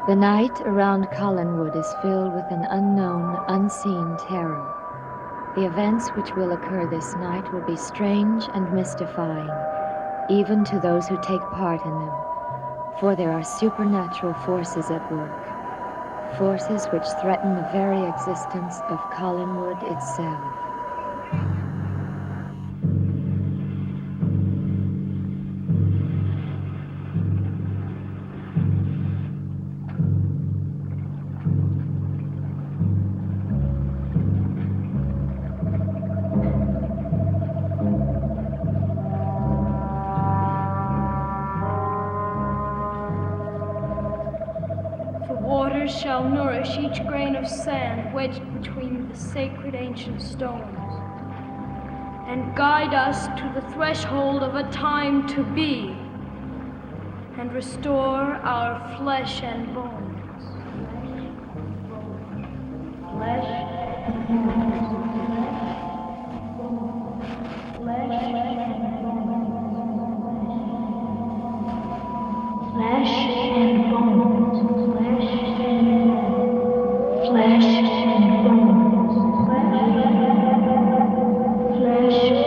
The night around Collinwood is filled with an unknown, unseen terror. The events which will occur this night will be strange and mystifying, even to those who take part in them, for there are supernatural forces at work, forces which threaten the very existence of Collinwood itself. Shall nourish each grain of sand wedged between the sacred ancient stones, and guide us to the threshold of a time to be, and restore our flesh and bones. Flesh and bones. Flesh and bones. Flesh and bones. Flesh and bones. Flesh and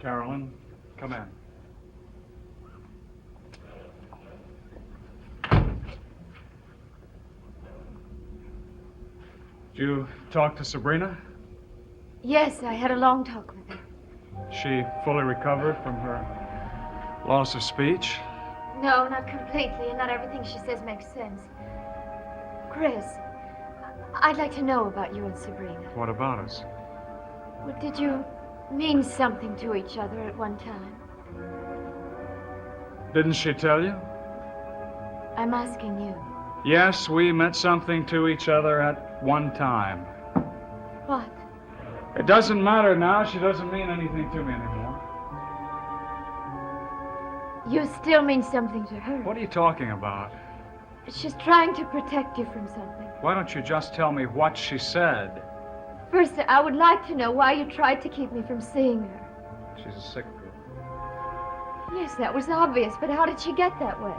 Carolyn, come in. Did you talk to Sabrina? Yes, I had a long talk with her. She fully recovered from her loss of speech? No, not completely, and not everything she says makes sense. Chris, I'd like to know about you and Sabrina. What about us? Well, did you mean something to each other at one time? Didn't she tell you? I'm asking you. Yes, we meant something to each other at one time. What? It doesn't matter now. She doesn't mean anything to me anymore. You still mean something to her. What are you talking about? She's trying to protect you from something. Why don't you just tell me what she said? First, I would like to know why you tried to keep me from seeing her. She's a sick girl. Yes, that was obvious, but how did she get that way?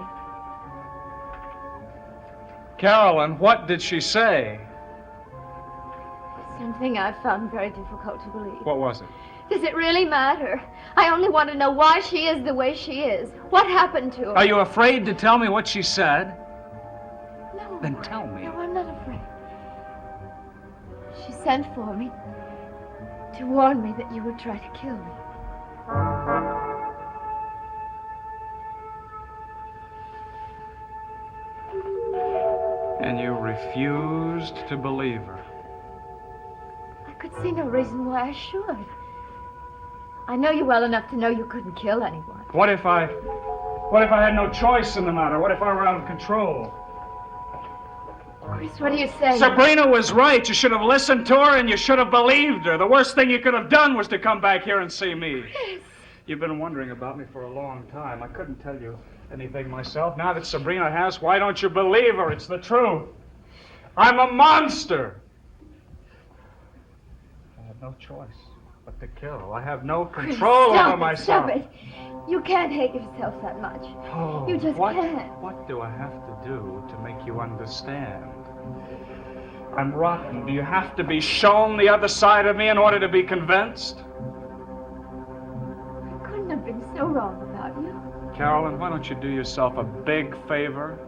Carolyn, what did she say? Something I found very difficult to believe. What was it? Does it really matter? I only want to know why she is the way she is. What happened to her? Are you afraid to tell me what she said? No. Then tell me. No, I'm not afraid. She sent for me to warn me that you would try to kill me. And you refused to believe her. I could see no reason why I should. I know you well enough to know you couldn't kill anyone. What if I had no choice in the matter? What if I were out of control? Chris, what are you saying? Sabrina was right. You should have listened to her and you should have believed her. The worst thing you could have done was to come back here and see me. Chris. You've been wondering about me for a long time. I couldn't tell you anything myself. Now that Sabrina has, why don't you believe her? It's the truth. I'm a monster. I have no choice but to kill. I have no control Chris, over myself. Stop it. You can't hate yourself that much. Oh, You just can't. What do I have to do to make you understand? I'm rotten. Do you have to be shown the other side of me in order to be convinced? I couldn't have been so wrong about you. Carolyn, why don't you do yourself a big favor?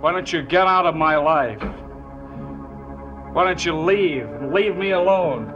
Why don't you get out of my life? Why don't you leave and leave me alone?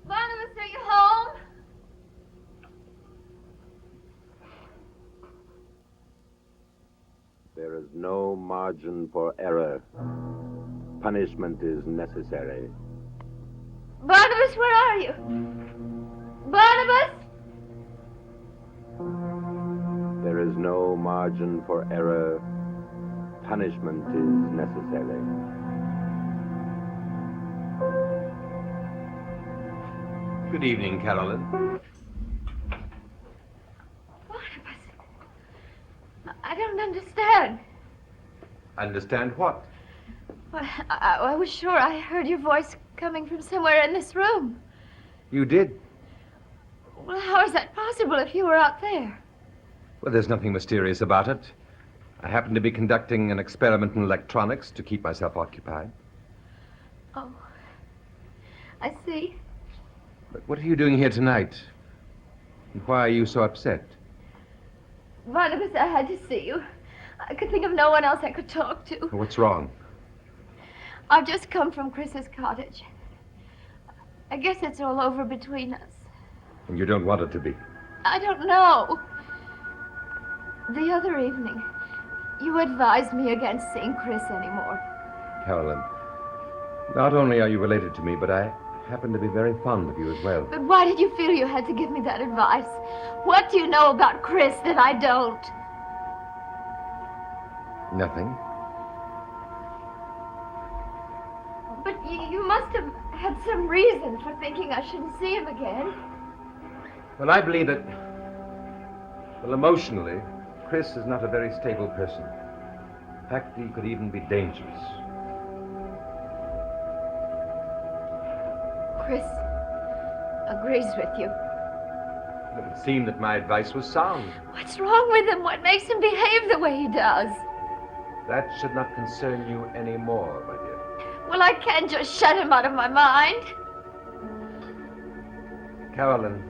Barnabas, are you home? There is no margin for error. Punishment is necessary. Barnabas, where are you? Barnabas? There is no margin for error. Punishment is necessary. Good evening, Carolyn. Barnabas, I don't understand. Understand what? Well, I was sure I heard your voice coming from somewhere in this room. You did? Well, how is that possible if you were out there? Well, there's nothing mysterious about it. I happen to be conducting an experiment in electronics to keep myself occupied. Oh, I see. But what are you doing here tonight? And why are you so upset? Barnabas, I had to see you. I could think of no one else I could talk to. What's wrong? I've just come from Chris's cottage. I guess it's all over between us. And you don't want it to be. I don't know. The other evening, you advised me against seeing Chris anymore. Carolyn, not only are you related to me, but I happen to be very fond of you as well. But why did you feel you had to give me that advice? What do you know about Chris that I don't? Nothing. But you must have had some reason for thinking I shouldn't see him again. Well, I believe that, well, emotionally, Chris is not a very stable person. In fact, he could even be dangerous. Chris agrees with you. It would seem that my advice was sound. What's wrong with him? What makes him behave the way he does? That should not concern you anymore, my dear. Well, I can't just shut him out of my mind. Carolyn,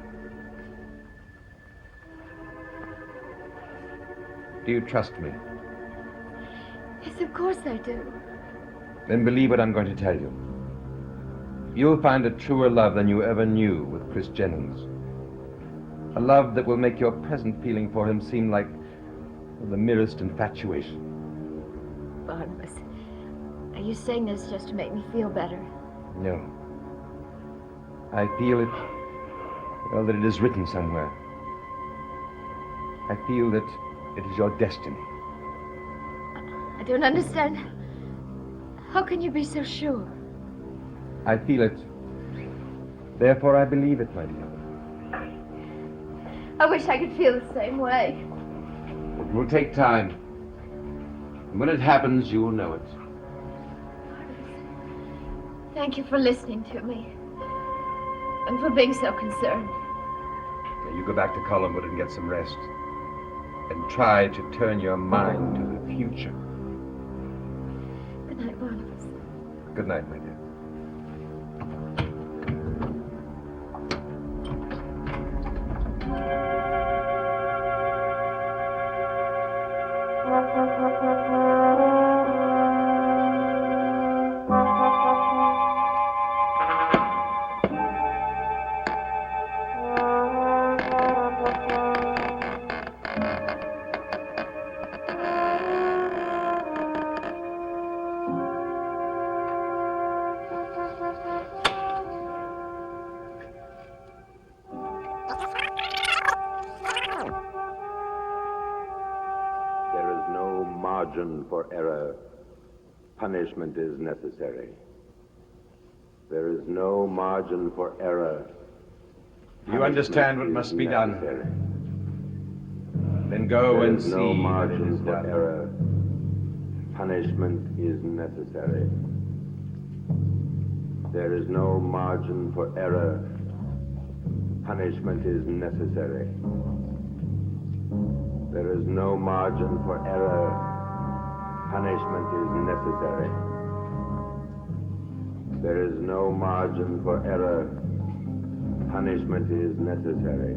do you trust me? Yes, of course I do. Then believe what I'm going to tell you. You'll find a truer love than you ever knew with Chris Jennings. A love that will make your present feeling for him seem like the merest infatuation. Barnabas, are you saying this just to make me feel better? No. I feel it, well, that it is written somewhere. I feel that it is your destiny. I don't understand. How can you be so sure? I feel it. Therefore, I believe it, my dear. I wish I could feel the same way. It will take time. And when it happens, you will know it. Thank you for listening to me. And for being so concerned. Now, you go back to Collinwood and get some rest. And try to turn your mind to the future. Good night, Barnabas. Good night, my dear. There is no margin for error. Punishment is necessary. There is no margin for error. You understand what Punishment must is be done. necessary. Then go There and is see no that it margin is for done. error. Punishment is necessary. There is no margin for error. Punishment is necessary. There is no margin for error. Punishment is necessary. There is no margin for error. Punishment is necessary.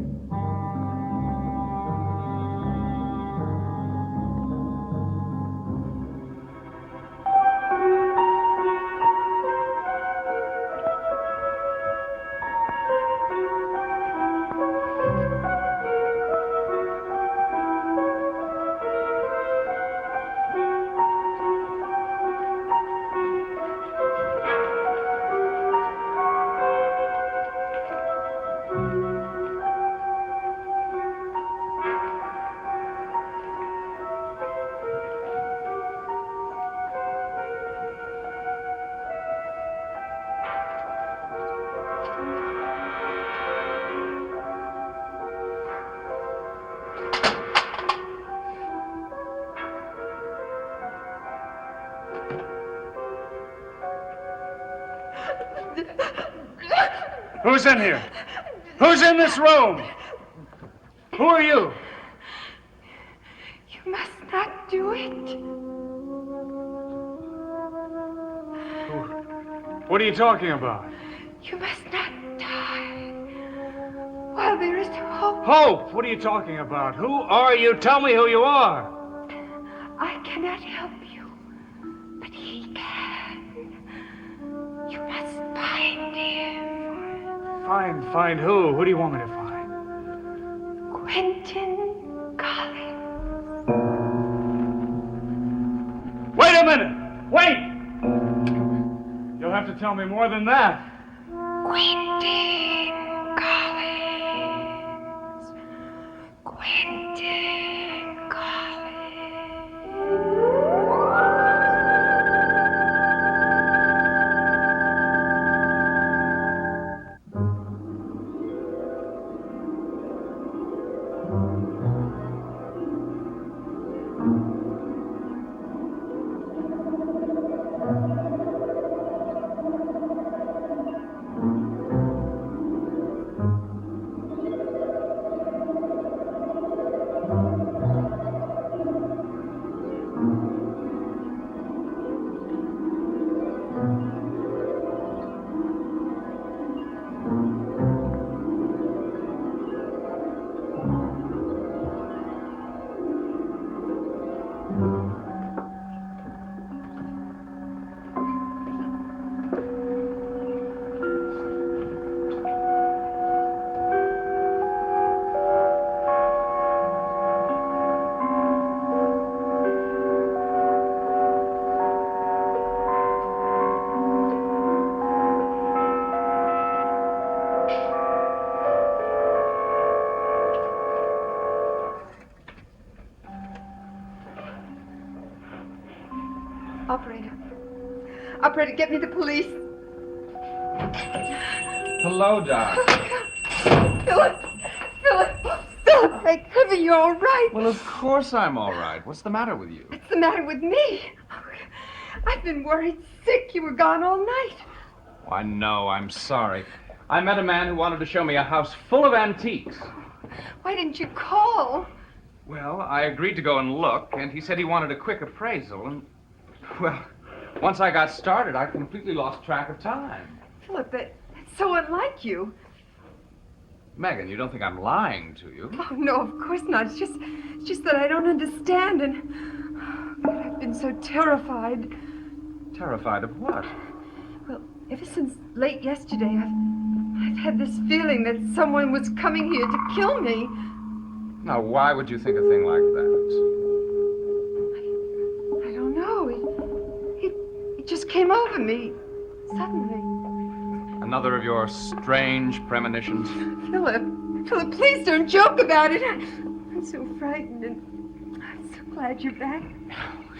Who's in here? Who's in this room? Who are you? You must not do it. What are you talking about? You must not die. While there is hope, Hope! What are you talking about? Who are you? Tell me who you are. I cannot help you, but he can. You must find him. Find who? Who do you want me to find? Quentin Collins. Wait a minute! Wait! You'll have to tell me more than that. Quentin Collins. Quentin Collins. Operator, get me the police. Hello, Doc. Philip! Thank heaven you're all right. Well, of course I'm all right. What's the matter with you? What's the matter with me? I've been worried sick. You were gone all night. Oh, I know. I'm sorry. I met a man who wanted to show me a house full of antiques. Why didn't you call? Well, I agreed to go and look, and he said he wanted a quick appraisal, and, well, once I got started, I completely lost track of time. Philip, that's so unlike you. Megan, you don't think I'm lying to you? Oh, no, of course not. It's just that I don't understand, and God, I've been so terrified. Terrified of what? Well, ever since late yesterday, I've had this feeling that someone was coming here to kill me. Now, why would you think a thing like that? I don't know. It just came over me suddenly. Another of your strange premonitions? Philip, please don't joke about it. I'm so frightened, and I'm so glad you're back.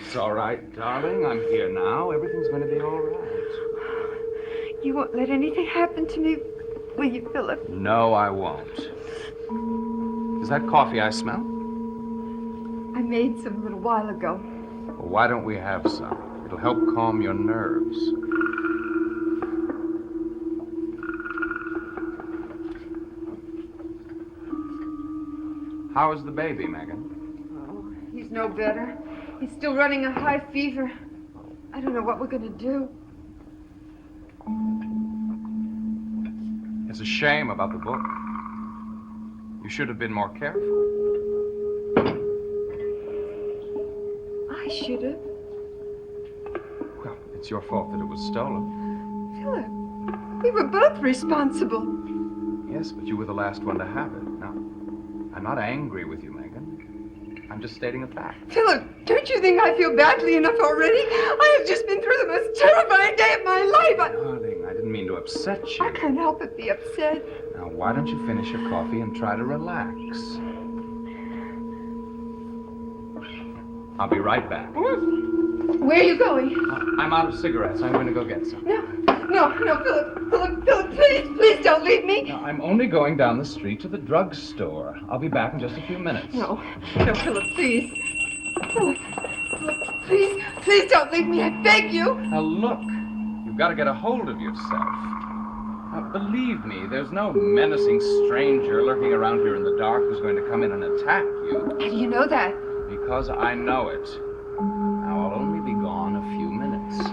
It's all right, darling. I'm here now. Everything's going to be all right. You won't let anything happen to me, will you, Philip? No, I won't. Is that coffee I smell? made some a little while ago. Well, why don't we have some? It'll help calm your nerves. How is the baby, Megan? Oh, he's no better. He's still running a high fever. I don't know what we're going to do. It's a shame about the book. You should have been more careful. I should have. Well, it's your fault that it was stolen. Philip, we were both responsible. Yes, but you were the last one to have it. Now, I'm not angry with you, Megan. I'm just stating a fact. Philip, don't you think I feel badly enough already? I have just been through the most terrifying day of my life. Darling, I didn't mean to upset you. I can't help but be upset. Now, why don't you finish your coffee and try to relax? I'll be right back. Where are you going? I'm out of cigarettes. I'm going to go get some. No, Philip, please don't leave me. Now, I'm only going down the street to the drugstore. I'll be back in just a few minutes. No, Philip, please. Philip, please don't leave me, I beg you. Now, look, you've got to get a hold of yourself. Now, believe me, there's no menacing stranger lurking around here in the dark who's going to come in and attack you. How do you know that? Because I know it. Now, I'll only be gone a few minutes.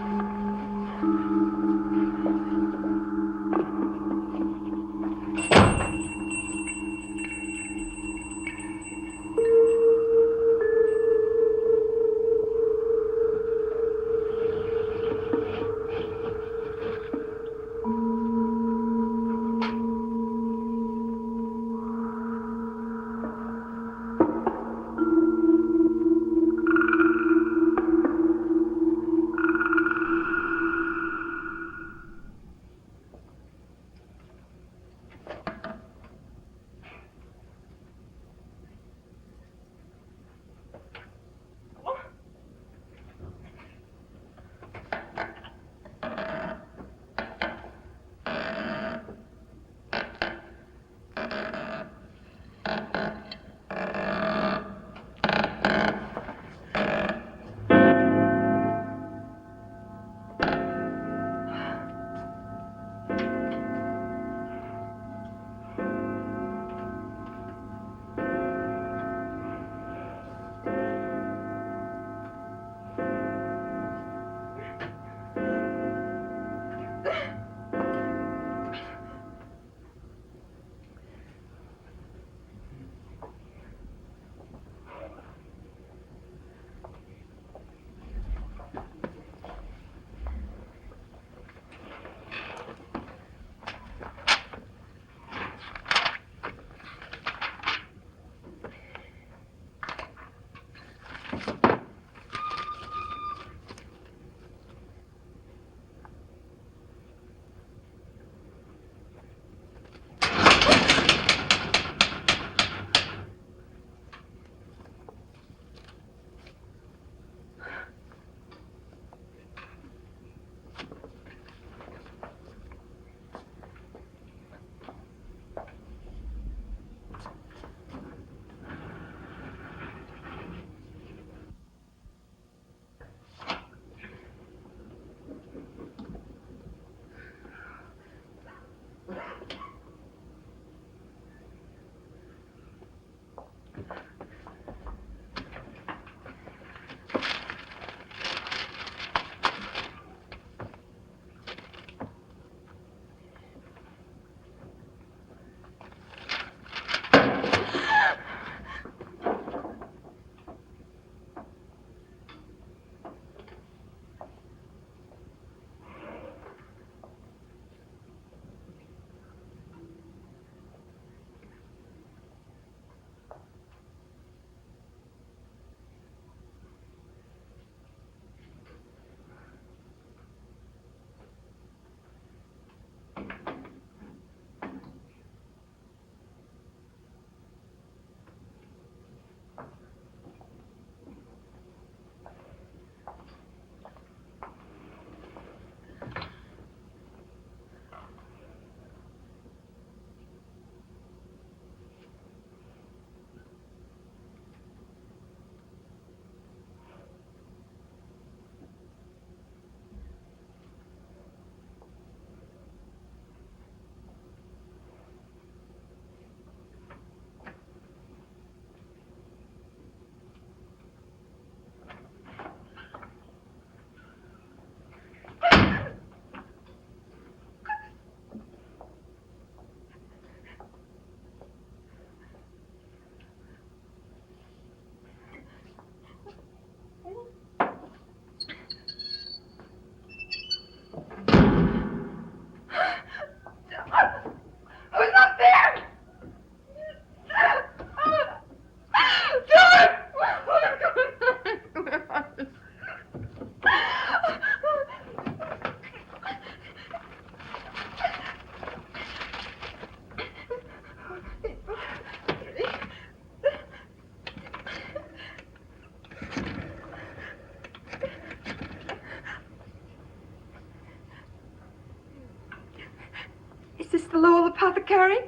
the Lowell Apothecary?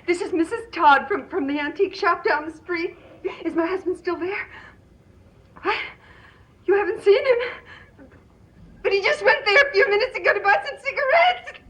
This is Mrs. Todd from the antique shop down the street. Is my husband still there? What? You haven't seen him? But he just went there a few minutes ago to buy some cigarettes.